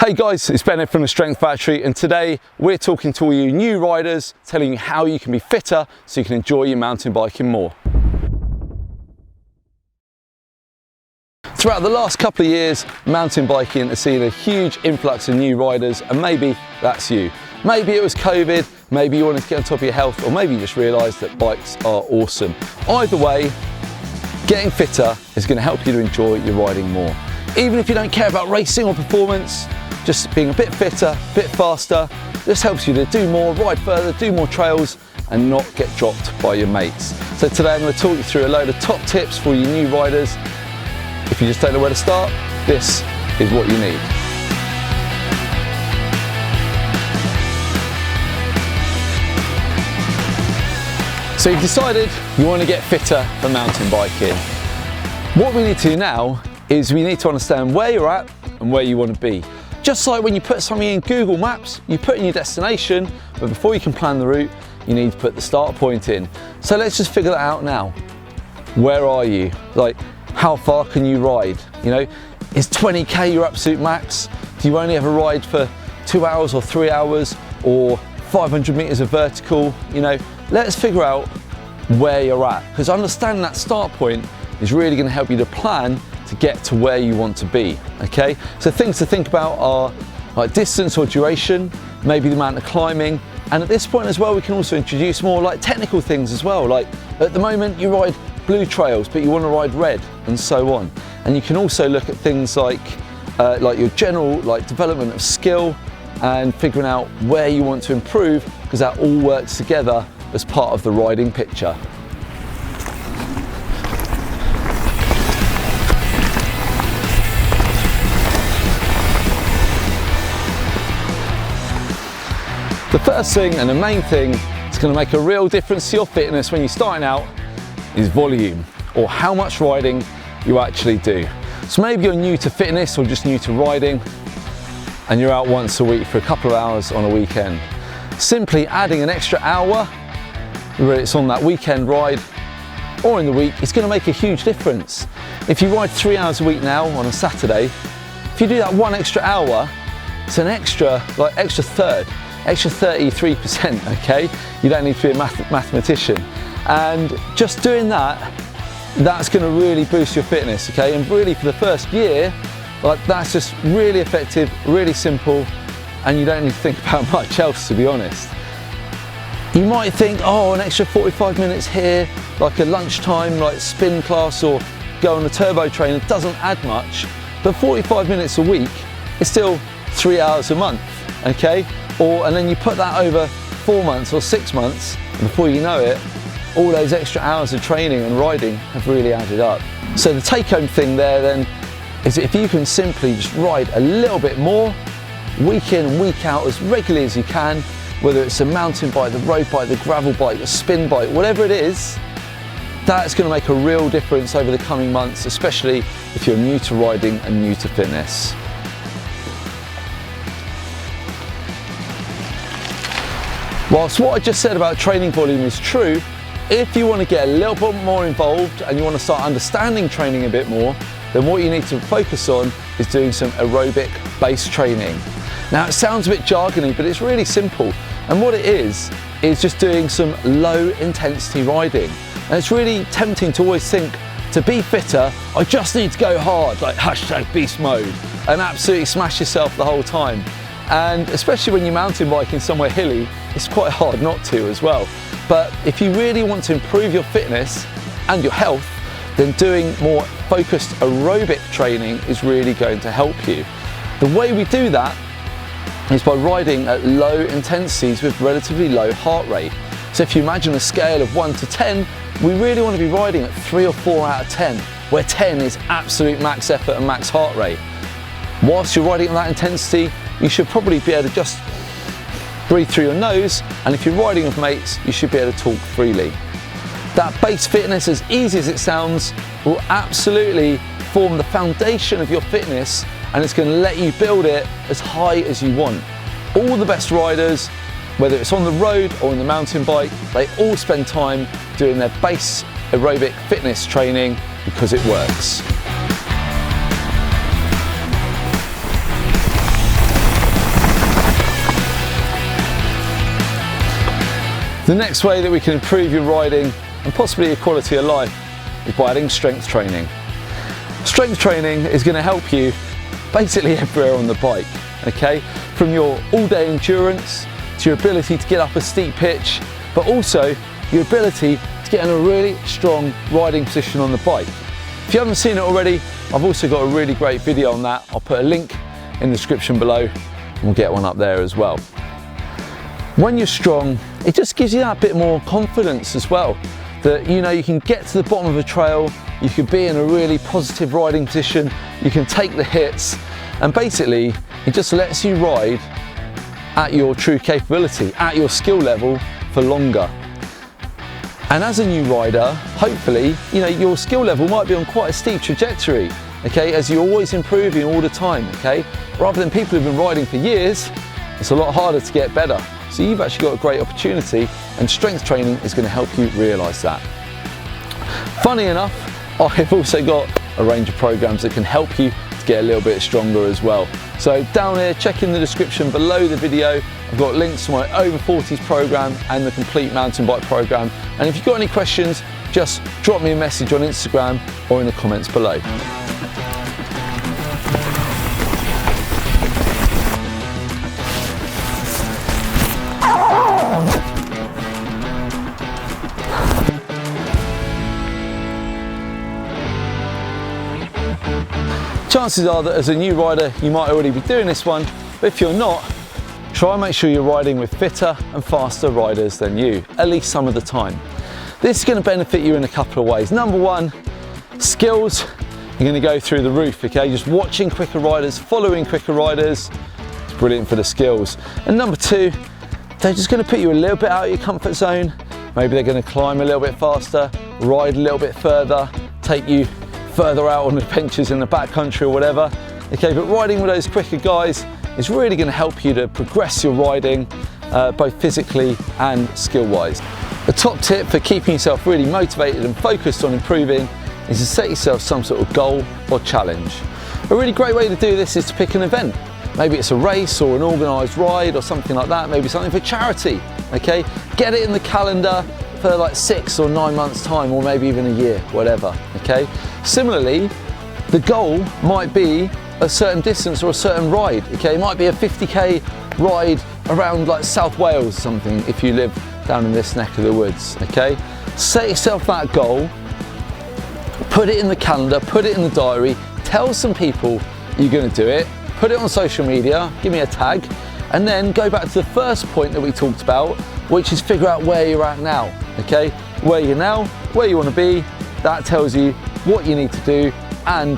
Hey guys, it's Ben here from the Strength Factory, and today we're talking to all you new riders, telling you how you can be fitter so you can enjoy your mountain biking more. Throughout the last couple of years, mountain biking has seen a huge influx of new riders, and maybe that's you. Maybe it was COVID, maybe you wanted to get on top of your health, or maybe you just realised that bikes are awesome. Either way, getting fitter is going to help you to enjoy your riding more. Even if you don't care about racing or performance, just being a bit fitter, a bit faster, this helps you to do more, ride further, do more trails, and not get dropped by your mates. So today I'm going to talk you through a load of top tips for you new riders. If you just don't know where to start, this is what you need. So you've decided you want to get fitter for mountain biking. What we need to do now is we need to understand where you're at and where you want to be. Just like when you put something in Google Maps, you put in your destination, but before you can plan the route, you need to put the start point in. So let's just figure that out now. Where are you? Like, how far can you ride? You know, is 20k your absolute max? Do you only ever ride for 2 hours or 3 hours or 500 meters of vertical? You know, let's figure out where you're at, because understanding that start point is really going to help you to plan to get to where you want to be. Okay, so things to think about are like distance or duration, maybe the amount of climbing, and at this point as well we can also introduce more like technical things as well. Like at the moment you ride blue trails but you want to ride red, and so on. And you can also look at things like your general development of skill and figuring out where you want to improve, because that all works together as part of the riding picture. The first thing and the main thing that's going to make a real difference to your fitness when you're starting out is volume, or how much riding you actually do. So maybe you're new to fitness or just new to riding and you're out once a week for a couple of hours on a weekend. Simply adding an extra hour, whether it's on that weekend ride or in the week, it's going to make a huge difference. If you ride 3 hours a week now on a Saturday, if you do that one extra hour, it's an extra third. Extra 33%, okay? You don't need to be a mathematician. And just doing that, that's gonna really boost your fitness, okay? And really for the first year, that's just really effective, really simple, and you don't need to think about much else, to be honest. You might think, oh, an extra 45 minutes here, like a lunchtime, like spin class or go on a turbo train, it doesn't add much, but 45 minutes a week is still 3 hours a month, okay? And then you put that over 4 months or 6 months, and before you know it, all those extra hours of training and riding have really added up. So the take-home thing there then is if you can simply just ride a little bit more, week in and week out, as regularly as you can, whether it's a mountain bike, the road bike, the gravel bike, the spin bike, whatever it is, that's going to make a real difference over the coming months, especially if you're new to riding and new to fitness. Whilst what I just said about training volume is true, if you want to get a little bit more involved and you want to start understanding training a bit more, then what you need to focus on is doing some aerobic based training. Now it sounds a bit jargony, but it's really simple. And what it is just doing some low intensity riding. And it's really tempting to always think, to be fitter, I just need to go hard, like #beast mode, and absolutely smash yourself the whole time. And especially when you're mountain biking somewhere hilly, it's quite hard not to as well. But if you really want to improve your fitness and your health, then doing more focused aerobic training is really going to help you. The way we do that is by riding at low intensities with relatively low heart rate. So if you imagine a scale of 1 to 10, we really want to be riding at 3 or 4 out of 10, where 10 is absolute max effort and max heart rate. Whilst you're riding at that intensity, you should probably be able to just breathe through your nose, and if you're riding with mates, you should be able to talk freely. That base fitness, as easy as it sounds, will absolutely form the foundation of your fitness, and it's going to let you build it as high as you want. All the best riders, whether it's on the road or on the mountain bike, they all spend time doing their base aerobic fitness training because it works. The next way that we can improve your riding and possibly your quality of life is by adding strength training. Strength training is going to help you basically everywhere on the bike, okay? From your all-day endurance to your ability to get up a steep pitch, but also your ability to get in a really strong riding position on the bike. If you haven't seen it already, I've also got a really great video on that. I'll put a link in the description below and we'll get one up there as well. When you're strong, it just gives you that bit more confidence as well, that you know you can get to the bottom of a trail, you can be in a really positive riding position, you can take the hits, and basically it just lets you ride at your true capability, at your skill level for longer. And as a new rider, hopefully, you know, your skill level might be on quite a steep trajectory, okay, as you're always improving all the time, okay? Rather than people who've been riding for years, it's a lot harder to get better. So you've actually got a great opportunity, and strength training is going to help you realise that. Funny enough, I've also got a range of programs that can help you to get a little bit stronger as well. So down here, check in the description below the video. I've got links to my over 40s program and the complete mountain bike program. And if you've got any questions, just drop me a message on Instagram or in the comments below. Chances are that as a new rider you might already be doing this one, but if you're not, try and make sure you're riding with fitter and faster riders than you, at least some of the time. This is going to benefit you in a couple of ways. Number one, skills are going to go through the roof, okay? Just watching quicker riders, following quicker riders, it's brilliant for the skills. And number two, they're just going to put you a little bit out of your comfort zone. Maybe they're going to climb a little bit faster, ride a little bit further, take you further out on adventures in the backcountry or whatever. Okay, but riding with those quicker guys is really going to help you to progress your riding, both physically and skill-wise. The top tip for keeping yourself really motivated and focused on improving is to set yourself some sort of goal or challenge. A really great way to do this is to pick an event. Maybe it's a race or an organised ride or something like that, maybe something for charity, okay? Get it in the calendar for like 6 or 9 months time, or maybe even a year, whatever, okay? Similarly, the goal might be a certain distance or a certain ride, okay? It might be a 50k ride around like South Wales or something if you live down in this neck of the woods, okay? Set yourself that goal, put it in the calendar, put it in the diary, tell some people you're gonna do it, put it on social media, give me a tag, and then go back to the first point that we talked about, which is figure out where you're at now, okay? Where you're now, where you want to be, that tells you what you need to do, and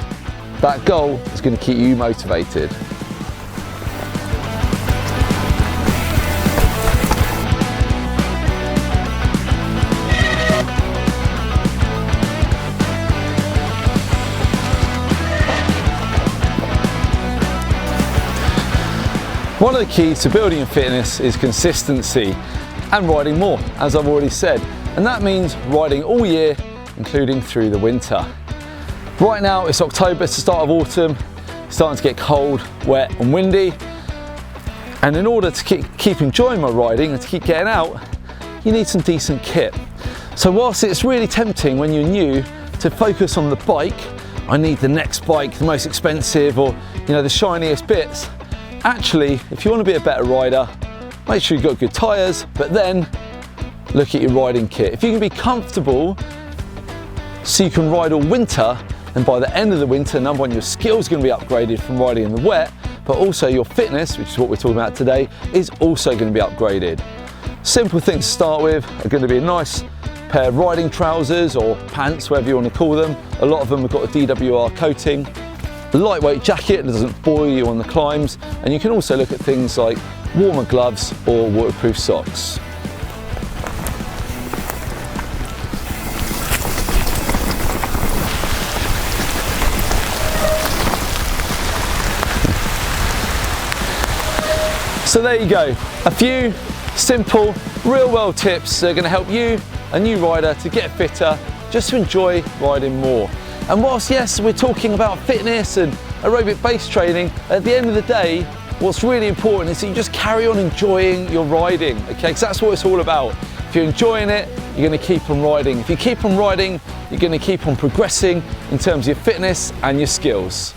that goal is going to keep you motivated. One of the keys to building your fitness is consistency and riding more, as I've already said. And that means riding all year, including through the winter. Right now it's October, it's the start of autumn, it's starting to get cold, wet and windy. And in order to keep enjoying my riding and to keep getting out, you need some decent kit. So whilst it's really tempting when you're new to focus on the bike, I need the next bike, the most expensive, or you know, the shiniest bits. Actually, if you want to be a better rider, make sure you've got good tyres, but then look at your riding kit. If you can be comfortable so you can ride all winter, and by the end of the winter, number one, your skills are going to be upgraded from riding in the wet, but also your fitness, which is what we're talking about today, is also going to be upgraded. Simple things to start with are going to be a nice pair of riding trousers or pants, whatever you want to call them. A lot of them have got a DWR coating. A lightweight jacket that doesn't boil you on the climbs, and you can also look at things like warmer gloves or waterproof socks. So there you go, a few simple, real-world tips that are going to help you, a new rider, to get fitter, just to enjoy riding more. And whilst yes, we're talking about fitness and aerobic base training, at the end of the day, what's really important is that you just carry on enjoying your riding, okay? Because that's what it's all about. If you're enjoying it, you're going to keep on riding. If you keep on riding, you're going to keep on progressing in terms of your fitness and your skills.